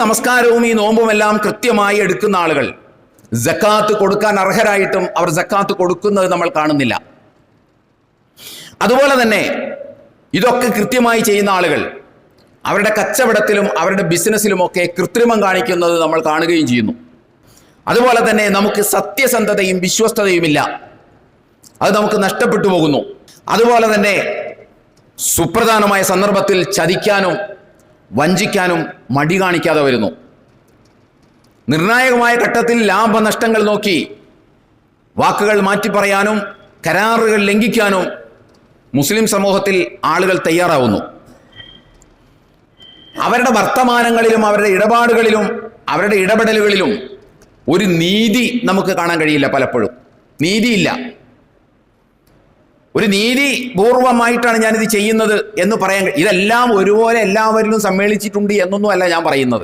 നമസ്കാരവും ഈ നോമ്പുമെല്ലാം കൃത്യമായി എടുക്കുന്ന ആളുകൾ സക്കാത്ത് കൊടുക്കാൻ അർഹരായിട്ടും അവർ സക്കാത്ത് കൊടുക്കുന്നത് നമ്മൾ കാണുന്നില്ല. അതുപോലെ തന്നെ ഇതൊക്കെ കൃത്യമായി ചെയ്യുന്ന ആളുകൾ അവരുടെ കച്ചവടത്തിലും അവരുടെ ബിസിനസ്സിലുമൊക്കെ കൃത്രിമം കാണിക്കുന്നത് നമ്മൾ കാണുകയും ചെയ്യുന്നു. അതുപോലെ തന്നെ നമുക്ക് സത്യസന്ധതയും വിശ്വസ്തതയുമില്ല, അത് നമുക്ക് നഷ്ടപ്പെട്ടു പോകുന്നു. അതുപോലെ തന്നെ സുപ്രധാനമായ സന്ദർഭത്തിൽ ചതിക്കാനും വഞ്ചിക്കാനും മടി കാണിക്കാതെ വരുന്നു. നിർണായകമായ ഘട്ടത്തിൽ ലാഭനഷ്ടങ്ങൾ നോക്കി വാക്കുകൾ മാറ്റി പറയാനും കരാറുകൾ ലംഘിക്കാനും മുസ്ലിം സമൂഹത്തിൽ ആളുകൾ തയ്യാറാവുന്നു. അവരുടെ വർത്തമാനങ്ങളിലും അവരുടെ ഇടപാടുകളിലും അവരുടെ ഇടപെടലുകളിലും ഒരു നീതി നമുക്ക് കാണാൻ കഴിയില്ല. പലപ്പോഴും നീതിയില്ല. ഒരു നീതിപൂർവമായിട്ടാണ് ഞാനിത് ചെയ്യുന്നത് എന്ന് പറയാൻ, ഇതെല്ലാം ഒരുപോലെ എല്ലാവരിലും സമ്മേളിച്ചിട്ടുണ്ട് എന്നൊന്നും അല്ല ഞാൻ പറയുന്നത്.